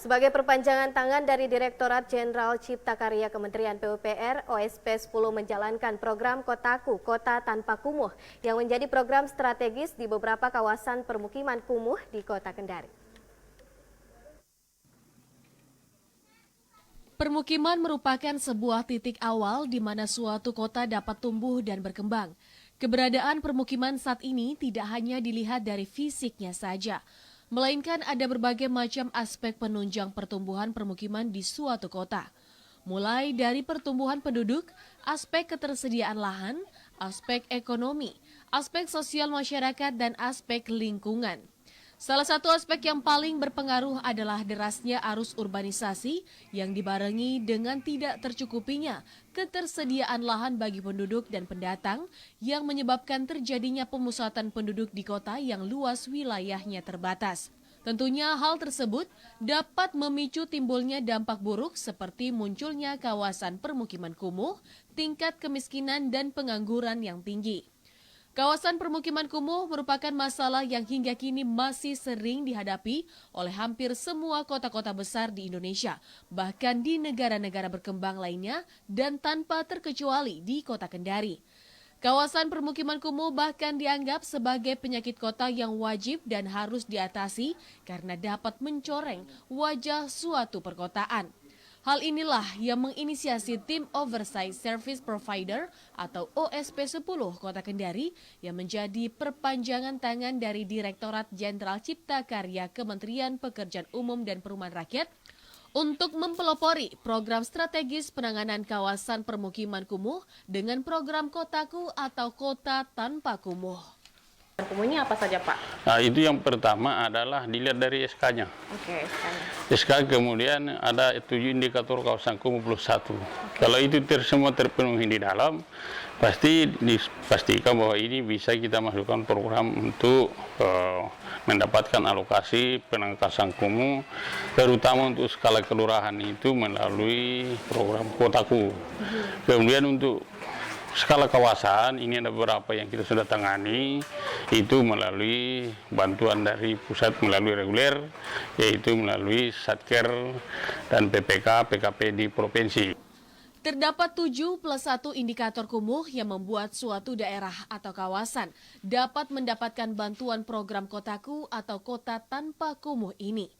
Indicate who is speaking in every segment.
Speaker 1: Sebagai perpanjangan tangan dari Direktorat Jenderal Cipta Karya Kementerian PUPR, OSP 10 menjalankan program Kotaku, Kota Tanpa Kumuh yang menjadi program strategis di beberapa kawasan permukiman kumuh di Kota Kendari.
Speaker 2: Permukiman merupakan sebuah titik awal di mana suatu kota dapat tumbuh dan berkembang. Keberadaan permukiman saat ini tidak hanya dilihat dari fisiknya saja, melainkan ada berbagai macam aspek penunjang pertumbuhan permukiman di suatu kota. Mulai dari pertumbuhan penduduk, aspek ketersediaan lahan, aspek ekonomi, aspek sosial masyarakat, dan aspek lingkungan. Salah satu aspek yang paling berpengaruh adalah derasnya arus urbanisasi yang dibarengi dengan tidak tercukupinya ketersediaan lahan bagi penduduk dan pendatang yang menyebabkan terjadinya pemusatan penduduk di kota yang luas wilayahnya terbatas. Tentunya hal tersebut dapat memicu timbulnya dampak buruk seperti munculnya kawasan permukiman kumuh, tingkat kemiskinan dan pengangguran yang tinggi. Kawasan permukiman kumuh merupakan masalah yang hingga kini masih sering dihadapi oleh hampir semua kota-kota besar di Indonesia, bahkan di negara-negara berkembang lainnya dan tanpa terkecuali di Kota Kendari. Kawasan permukiman kumuh bahkan dianggap sebagai penyakit kota yang wajib dan harus diatasi karena dapat mencoreng wajah suatu perkotaan. Hal inilah yang menginisiasi Tim Oversight Service Provider atau OSP 10 Kota Kendari yang menjadi perpanjangan tangan dari Direktorat Jenderal Cipta Karya Kementerian Pekerjaan Umum dan Perumahan Rakyat untuk mempelopori program strategis penanganan kawasan permukiman kumuh dengan program Kotaku atau Kota Tanpa Kumuh.
Speaker 3: Kumuhnya apa saja, Pak?
Speaker 4: Nah, itu yang pertama adalah dilihat dari SK-nya.
Speaker 3: Oke, SK-nya.
Speaker 4: SK kemudian ada 7 indikator kawasan kumuh plus 1. Kalau itu semua terpenuhi di dalam, pasti dipastikan bahwa ini bisa kita masukkan program untuk mendapatkan alokasi penangkasan kumuh, terutama untuk skala kelurahan itu melalui program Kotaku. Kemudian untuk skala kawasan, ini ada beberapa yang kita sudah tangani, itu melalui bantuan dari pusat melalui reguler, yaitu melalui Satker dan PPK, PKP di provinsi.
Speaker 2: Terdapat 7+1 indikator kumuh yang membuat suatu daerah atau kawasan dapat mendapatkan bantuan program Kotaku atau Kota Tanpa Kumuh ini.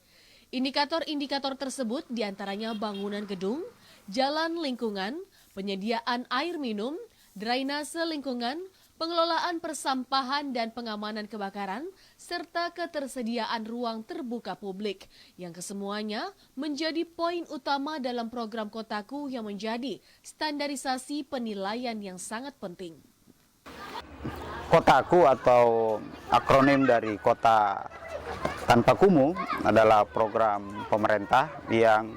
Speaker 2: Indikator-indikator tersebut diantaranya bangunan gedung, jalan lingkungan, penyediaan air minum, drainase lingkungan, pengelolaan persampahan dan pengamanan kebakaran, serta ketersediaan ruang terbuka publik, yang kesemuanya menjadi poin utama dalam program Kotaku yang menjadi standarisasi penilaian yang sangat penting.
Speaker 5: Kotaku atau akronim dari Kota Tanpa Kumuh adalah program pemerintah yang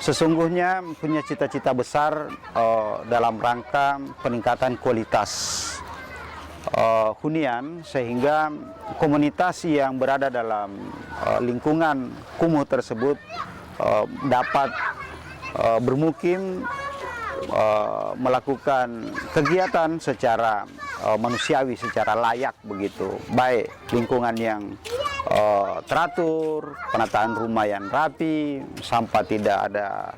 Speaker 5: sesungguhnya punya cita-cita besar dalam rangka peningkatan kualitas hunian sehingga komunitas yang berada dalam lingkungan kumuh tersebut dapat bermukim, melakukan kegiatan secara manusiawi, secara layak begitu, baik lingkungan yang teratur, penataan rumah yang rapi, sampah tidak ada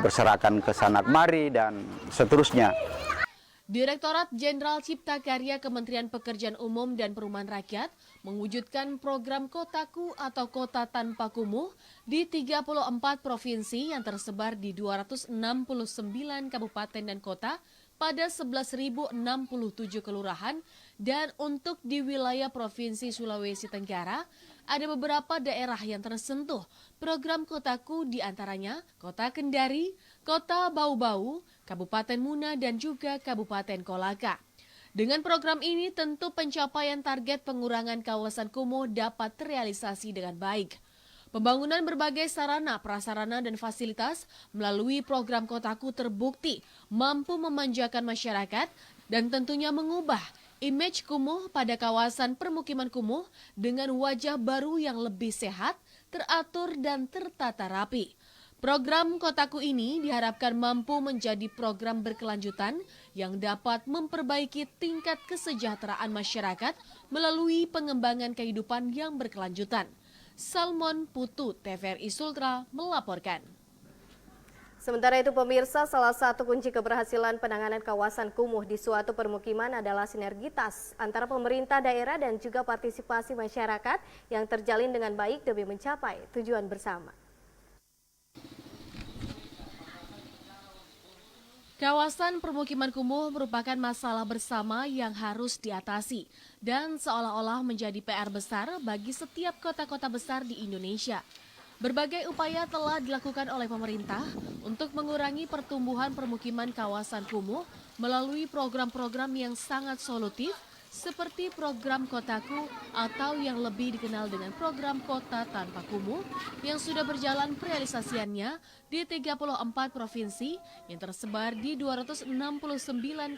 Speaker 5: berserakan ke sana kemari dan seterusnya.
Speaker 2: Direktorat Jenderal Cipta Karya Kementerian Pekerjaan Umum dan Perumahan Rakyat mewujudkan program Kotaku atau Kota Tanpa Kumuh di 34 provinsi yang tersebar di 269 kabupaten dan kota pada 11.067 kelurahan, dan untuk di wilayah Provinsi Sulawesi Tenggara ada beberapa daerah yang tersentuh program Kotaku, diantaranya Kota Kendari, Kota Bau-Bau, Kabupaten Muna, dan juga Kabupaten Kolaka. Dengan program ini tentu pencapaian target pengurangan kawasan kumuh dapat terrealisasi dengan baik. Pembangunan berbagai sarana, prasarana, dan fasilitas melalui program Kotaku terbukti mampu memanjakan masyarakat dan tentunya mengubah image kumuh pada kawasan permukiman kumuh dengan wajah baru yang lebih sehat, teratur, dan tertata rapi. Program Kotaku ini diharapkan mampu menjadi program berkelanjutan yang dapat memperbaiki tingkat kesejahteraan masyarakat melalui pengembangan kehidupan yang berkelanjutan. Salmon Putu, TVRI Sultra melaporkan.
Speaker 1: Sementara itu pemirsa, salah satu kunci keberhasilan penanganan kawasan kumuh di suatu permukiman adalah sinergitas antara pemerintah daerah dan juga partisipasi masyarakat yang terjalin dengan baik demi mencapai tujuan bersama.
Speaker 2: Kawasan permukiman kumuh merupakan masalah bersama yang harus diatasi dan seolah-olah menjadi PR besar bagi setiap kota-kota besar di Indonesia. Berbagai upaya telah dilakukan oleh pemerintah untuk mengurangi pertumbuhan permukiman kawasan kumuh melalui program-program yang sangat solutif seperti program Kotaku atau yang lebih dikenal dengan program Kota Tanpa Kumuh yang sudah berjalan realisasiannya di 34 provinsi yang tersebar di 269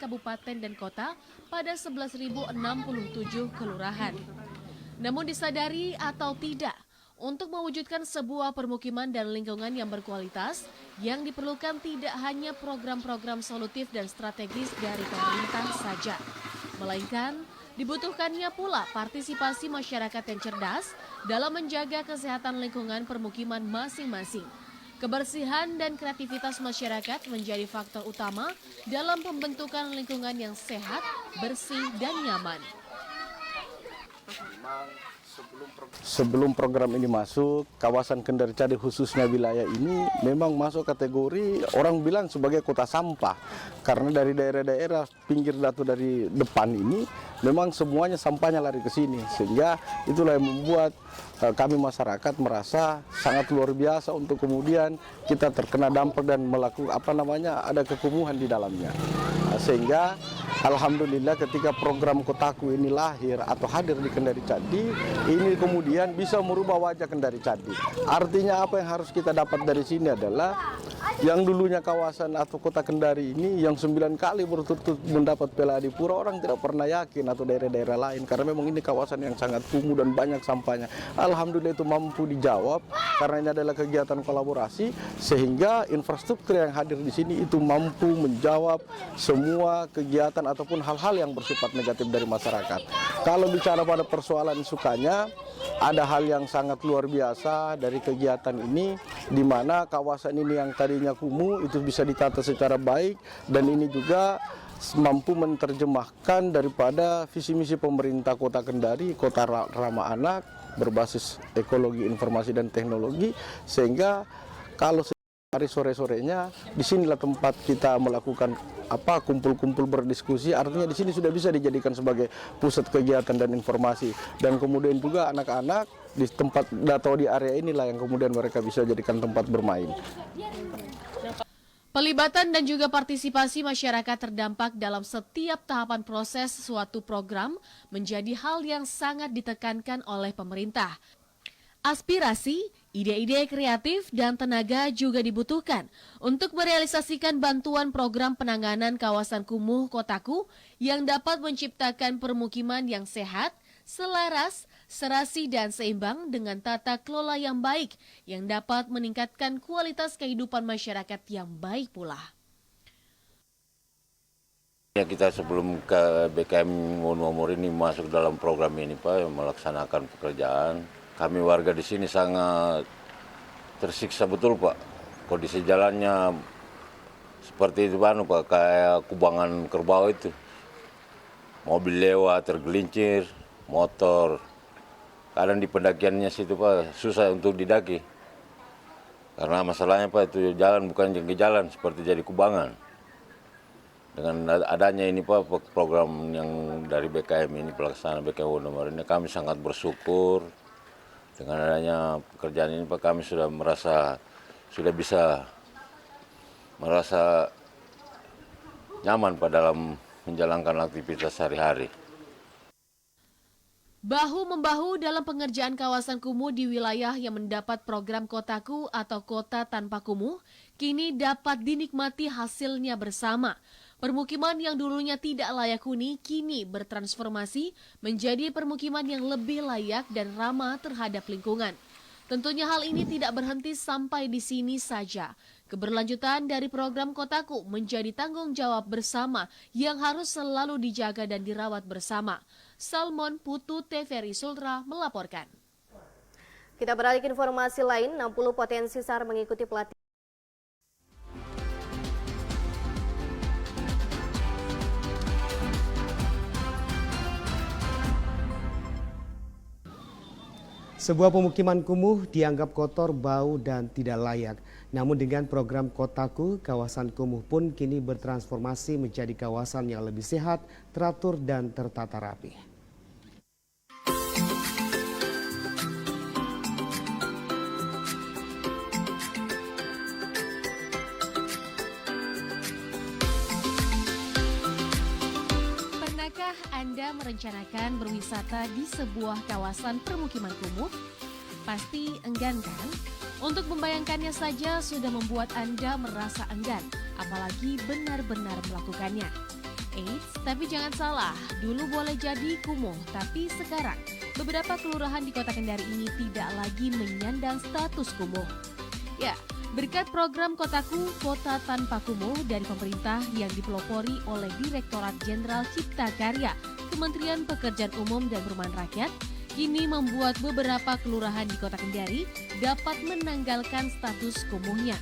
Speaker 2: kabupaten dan kota pada 11.067 kelurahan. Namun disadari atau tidak, untuk mewujudkan sebuah permukiman dan lingkungan yang berkualitas, yang diperlukan tidak hanya program-program solutif dan strategis dari pemerintah saja, melainkan dibutuhkannya pula partisipasi masyarakat yang cerdas dalam menjaga kesehatan lingkungan permukiman masing-masing. Kebersihan dan kreativitas masyarakat menjadi faktor utama dalam pembentukan lingkungan yang sehat, bersih, dan nyaman.
Speaker 6: Sebelum program ini masuk, kawasan Kendari Cadi khususnya wilayah ini memang masuk kategori orang bilang sebagai kota sampah. Karena dari daerah-daerah pinggir datu dari depan ini memang semuanya sampahnya lari ke sini. Sehingga itulah yang membuat kami masyarakat merasa sangat luar biasa untuk kemudian kita terkena dampak dan melakukan ada kekumuhan di dalamnya. Sehingga alhamdulillah ketika program Kotaku ini lahir atau hadir di Kendari Cadi, ini kemudian bisa merubah wajah Kendari Cadi. Artinya apa yang harus kita dapat dari sini adalah yang dulunya kawasan atau kota Kendari ini yang 9 kali berturut-turut mendapat Piala Adipura, orang tidak pernah yakin atau daerah-daerah lain karena memang ini kawasan yang sangat kumuh dan banyak sampahnya. Alhamdulillah itu mampu dijawab karena ini adalah kegiatan kolaborasi sehingga infrastruktur yang hadir di sini itu mampu menjawab semua kegiatan ataupun hal-hal yang bersifat negatif dari masyarakat. Kalau bicara pada persoalan sukanya, ada hal yang sangat luar biasa dari kegiatan ini, di mana kawasan ini yang tadinya kumuh itu bisa ditata secara baik, dan ini juga mampu menerjemahkan daripada visi misi pemerintah Kota Kendari, kota ramah anak, berbasis ekologi, informasi, dan teknologi, sehingga kalau hari sore-sorenya disinilah tempat kita melakukan kumpul-kumpul berdiskusi. Artinya di sini sudah bisa dijadikan sebagai pusat kegiatan dan informasi, dan kemudian juga anak-anak di tempat atau di area inilah yang kemudian mereka bisa jadikan tempat bermain.
Speaker 2: Pelibatan dan juga partisipasi masyarakat terdampak dalam setiap tahapan proses suatu program menjadi hal yang sangat ditekankan oleh pemerintah. Aspirasi, ide-ide kreatif, dan tenaga juga dibutuhkan untuk merealisasikan bantuan program penanganan kawasan kumuh Kotaku yang dapat menciptakan permukiman yang sehat, selaras, serasi, dan seimbang dengan tata kelola yang baik yang dapat meningkatkan kualitas kehidupan masyarakat yang baik pula.
Speaker 7: Ya, kita sebelum ke BKM Wonumur ini masuk dalam program ini Pak, melaksanakan pekerjaan, kami warga di sini sangat tersiksa betul Pak. Kondisi jalannya seperti itu Pak, kayak kubangan kerbau itu. Mobil lewat tergelincir, motor. Kadang di pendakiannya situ Pak susah untuk didaki. Karena masalahnya Pak itu jalan bukan jangka jalan seperti jadi kubangan. Dengan adanya ini Pak program yang dari BKM ini, pelaksanaan BKM Wonumur ini, kami sangat bersyukur. Dengan adanya pekerjaan ini Pak, kami sudah bisa merasa nyaman Pak dalam menjalankan aktivitas sehari-hari.
Speaker 2: Bahu-membahu dalam pengerjaan kawasan kumuh di wilayah yang mendapat program Kotaku atau Kota Tanpa Kumuh, kini dapat dinikmati hasilnya bersama. Permukiman yang dulunya tidak layak huni kini bertransformasi menjadi permukiman yang lebih layak dan ramah terhadap lingkungan. Tentunya hal ini tidak berhenti sampai di sini saja. Keberlanjutan dari program Kotaku menjadi tanggung jawab bersama yang harus selalu dijaga dan dirawat bersama. Salmon Putu, TVRI Sultra melaporkan.
Speaker 1: Kita beralih ke informasi lain, 60 potensi SAR mengikuti pelatihan.
Speaker 8: Sebuah pemukiman kumuh dianggap kotor, bau, dan tidak layak. Namun dengan program Kotaku, kawasan kumuh pun kini bertransformasi menjadi kawasan yang lebih sehat, teratur, dan tertata rapi.
Speaker 2: Pernahkah Anda merencanakan berwisata di sebuah kawasan permukiman kumuh? Pasti enggan kan? Untuk membayangkannya saja sudah membuat Anda merasa enggan, apalagi benar-benar melakukannya. Eits, tapi jangan salah, dulu boleh jadi kumuh, tapi sekarang beberapa kelurahan di Kota Kendari ini tidak lagi menyandang status kumuh. Ya, berkat program Kotaku, Kota Tanpa Kumuh dari pemerintah yang dipelopori oleh Direktorat Jenderal Cipta Karya, Kementerian Pekerjaan Umum dan Perumahan Rakyat, kini membuat beberapa kelurahan di Kota Kendari dapat menanggalkan status kumuhnya.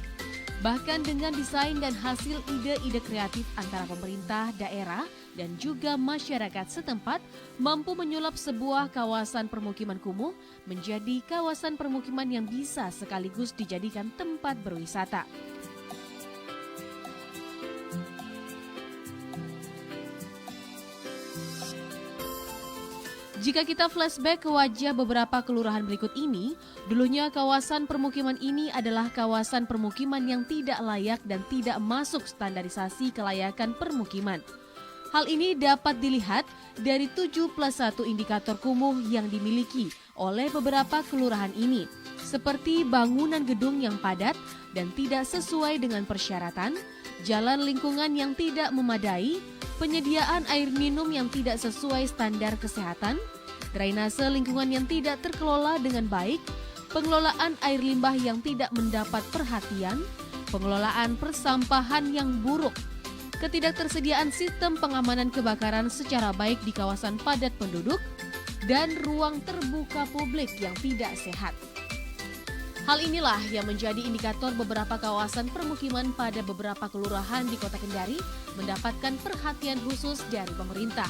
Speaker 2: Bahkan dengan desain dan hasil ide-ide kreatif antara pemerintah daerah dan juga masyarakat setempat mampu menyulap sebuah kawasan permukiman kumuh menjadi kawasan permukiman yang bisa sekaligus dijadikan tempat berwisata. Jika kita flashback ke wajah beberapa kelurahan berikut ini, dulunya kawasan permukiman ini adalah kawasan permukiman yang tidak layak dan tidak masuk standarisasi kelayakan permukiman. Hal ini dapat dilihat dari 7+1 indikator kumuh yang dimiliki oleh beberapa kelurahan ini, seperti bangunan gedung yang padat dan tidak sesuai dengan persyaratan, jalan lingkungan yang tidak memadai, penyediaan air minum yang tidak sesuai standar kesehatan, drainase lingkungan yang tidak terkelola dengan baik, pengelolaan air limbah yang tidak mendapat perhatian, pengelolaan persampahan yang buruk, ketidaktersediaan sistem pengamanan kebakaran secara baik di kawasan padat penduduk, dan ruang terbuka publik yang tidak sehat. Hal inilah yang menjadi indikator beberapa kawasan permukiman pada beberapa kelurahan di Kota Kendari mendapatkan perhatian khusus dari pemerintah.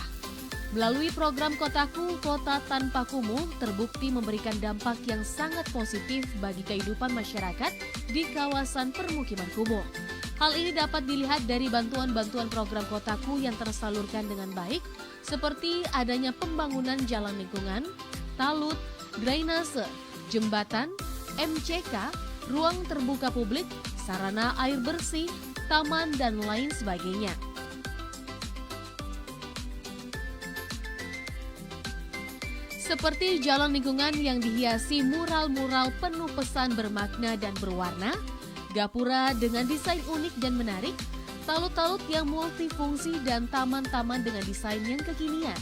Speaker 2: Melalui program Kotaku, Kota Tanpa Kumuh terbukti memberikan dampak yang sangat positif bagi kehidupan masyarakat di kawasan permukiman kumuh. Hal ini dapat dilihat dari bantuan-bantuan program Kotaku yang tersalurkan dengan baik, seperti adanya pembangunan jalan lingkungan, talut, drainase, jembatan, MCK, ruang terbuka publik, sarana air bersih, taman, dan lain sebagainya. Seperti jalan lingkungan yang dihiasi mural-mural penuh pesan bermakna dan berwarna, gapura dengan desain unik dan menarik, talut-talut yang multifungsi, dan taman-taman dengan desain yang kekinian.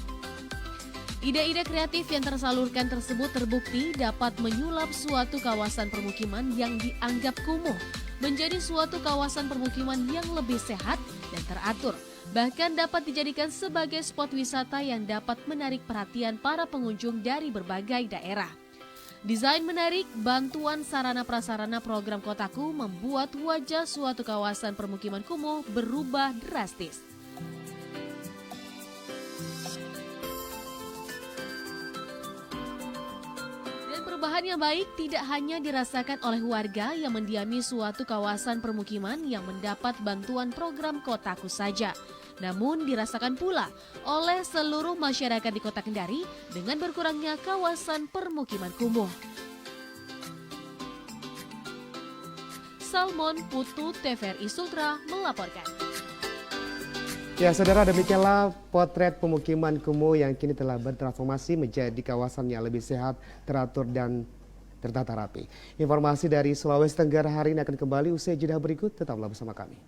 Speaker 2: Ide-ide kreatif yang tersalurkan tersebut terbukti dapat menyulap suatu kawasan permukiman yang dianggap kumuh menjadi suatu kawasan permukiman yang lebih sehat dan teratur. Bahkan dapat dijadikan sebagai spot wisata yang dapat menarik perhatian para pengunjung dari berbagai daerah. Desain menarik, bantuan sarana prasarana program Kotaku membuat wajah suatu kawasan permukiman kumuh berubah drastis. Perubahan yang baik tidak hanya dirasakan oleh warga yang mendiami suatu kawasan permukiman yang mendapat bantuan program Kotaku saja, namun dirasakan pula oleh seluruh masyarakat di Kota Kendari dengan berkurangnya kawasan permukiman kumuh. Salmon Putu, TVRI Sultra melaporkan.
Speaker 8: Ya, saudara, demikianlah potret pemukiman kumuh yang kini telah bertransformasi menjadi kawasan yang lebih sehat, teratur, dan tertata rapi. Informasi dari Sulawesi Tenggara hari ini akan kembali usai jeda berikut. Tetaplah bersama kami.